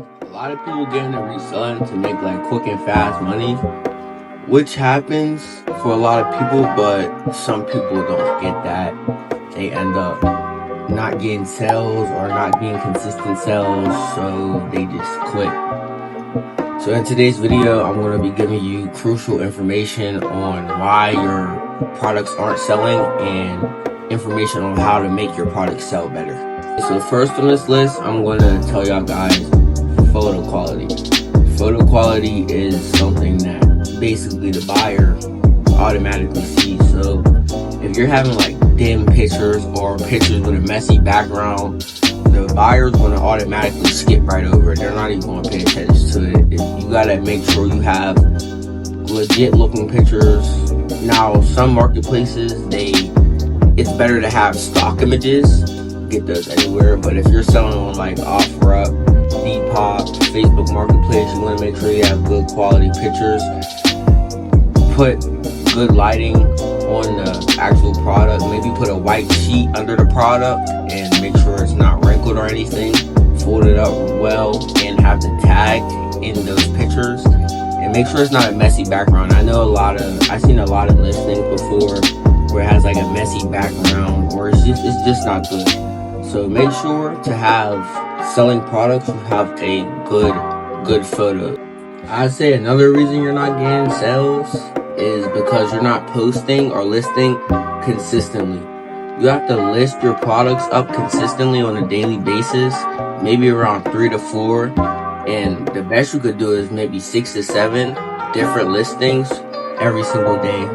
A lot of people get into reselling to make like quick and fast money, which happens for a lot of people, but some people don't get that. They end up not getting sales or not being consistent sales, so they just quit. So in today's video, I'm going to be giving you crucial information on why your products aren't selling and information on how to make your products sell better. So first on this list, I'm going to tell y'all guys photo quality. Photo quality is something that basically the buyer automatically sees. So if you're having like dim pictures or pictures with a messy background, the buyer's going to automatically skip right over it. They're not even going to pay attention to it. You got to make sure you have legit looking pictures. Now, some marketplaces, it's better to have stock images. Get those anywhere. But if you're selling on like OfferUp, Depop, Facebook Marketplace, you want to make sure you have good quality pictures. Put good lighting on the actual product. Maybe put a white sheet under the product and make sure it's not wrinkled or anything. Fold it up well and have the tag in those pictures. And make sure it's not a messy background. I've seen a lot of listings before where it has like a messy background or it's just not good. So make sure to have selling products, you have a good photo. I'd say another reason you're not getting sales is because you're not posting or listing consistently. You have to list your products up consistently on a daily basis, maybe around 3 to 4. And the best you could do is maybe 6 to 7 different listings every single day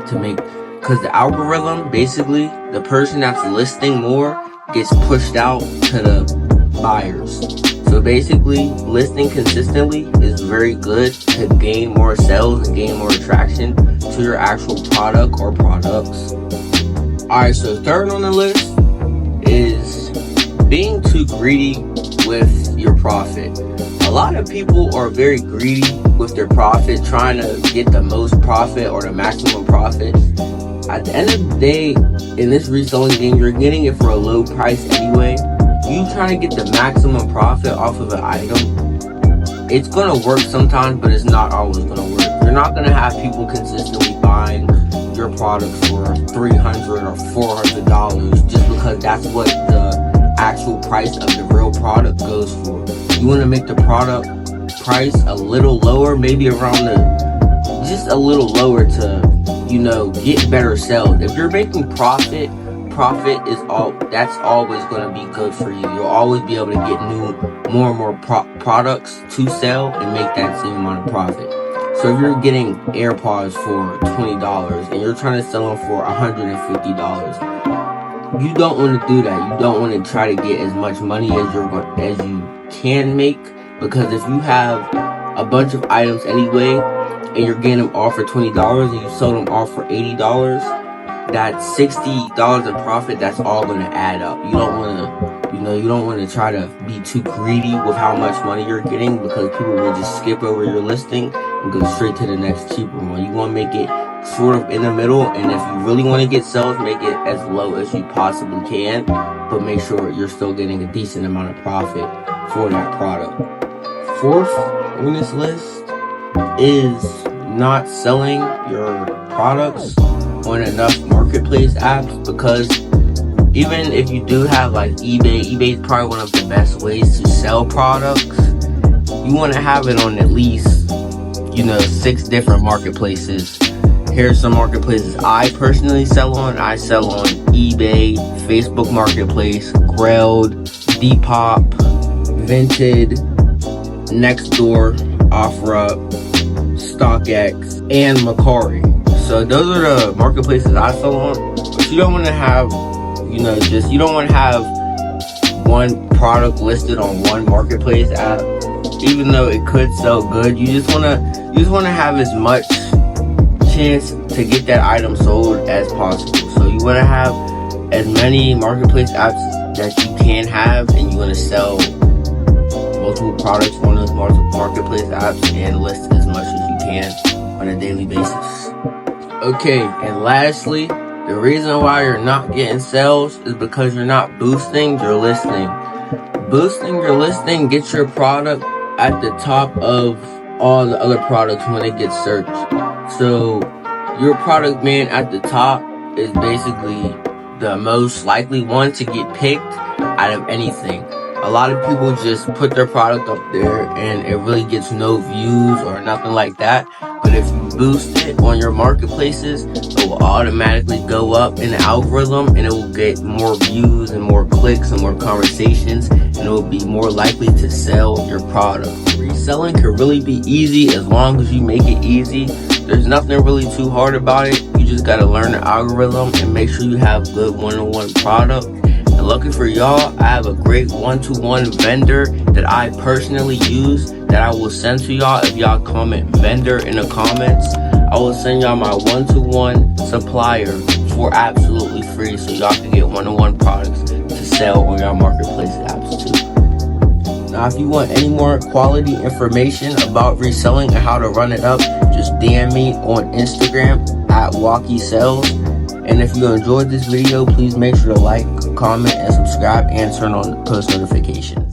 because the algorithm, basically, the person that's listing more gets pushed out to the buyers. So basically, listing consistently is very good to gain more sales and gain more attraction to your actual product or products. Alright, so third on the list is being too greedy with your profit. A lot of people are very greedy with their profit, trying to get the most profit or the maximum profit. At the end of the day, in this reselling game, you're getting it for a low price anyway. You trying to get the maximum profit off of an item, it's going to work sometimes, but it's not always going to work. You're not going to have people consistently buying your products for $300 or $400 just because that's what the actual price of the real product goes for. You want to make the product price a little lower, maybe around just a little lower to, get better sales. If you're making profit that's always going to be good for you. You'll always be able to get more and more products to sell and make that same amount of profit. So if you're getting AirPods for $20 and you're trying to sell them for $150, you don't want to do that. You don't want to try to get as much money as you can make, because if you have a bunch of items anyway and you're getting them all for $20 and you sold them all for $80, that $60 in profit, that's all going to add up. You don't want to try to be too greedy with how much money you're getting, because people will just skip over your listing and go straight to the next cheaper one. You want to make it sort of in the middle, and if you really want to get sales, make it as low as you possibly can, but make sure you're still getting a decent amount of profit for that product. Fourth on this list is not selling your products on enough marketplace apps, because even if you do have like eBay is probably one of the best ways to sell products. You want to have it on at least 6 different marketplaces. Here's some marketplaces I personally sell on. I sell on eBay, Facebook Marketplace, Grailed, Depop, Vinted, Nextdoor, OfferUp, StockX, and Macari. So those are the marketplaces I sell on. But you don't want to have, you don't want to have one product listed on one marketplace app, even though it could sell good. You just want to have as much chance to get that item sold as possible. So you want to have as many marketplace apps that you can have, and you want to sell multiple products on those marketplace apps and list as much as you can on a daily basis. Okay, and lastly, the reason why you're not getting sales is because you're not boosting your listing. Boosting your listing gets your product at the top of all the other products when it gets searched. So your product being at the top is basically the most likely one to get picked out of anything. A lot of people just put their product up there and it really gets no views or nothing like that. But if you boost it on your marketplaces, it will automatically go up in the algorithm and it will get more views and more clicks and more conversations, and it will be more likely to sell your product. Reselling can really be easy as long as you make it easy. There's nothing really too hard about it. You just gotta learn the algorithm and make sure you have good one-on-one product. And lucky for y'all, I have a great one-to-one vendor that I personally use that I will send to y'all if y'all comment vendor in the comments. I will send y'all my one-to-one supplier for absolutely free, so y'all can get one-on-one products to sell on your marketplace apps too. Now, if you want any more quality information about reselling and how to run it up, just DM me on Instagram at WalkieSales. And if you enjoyed this video, please make sure to like, comment, and subscribe, and turn on post notifications.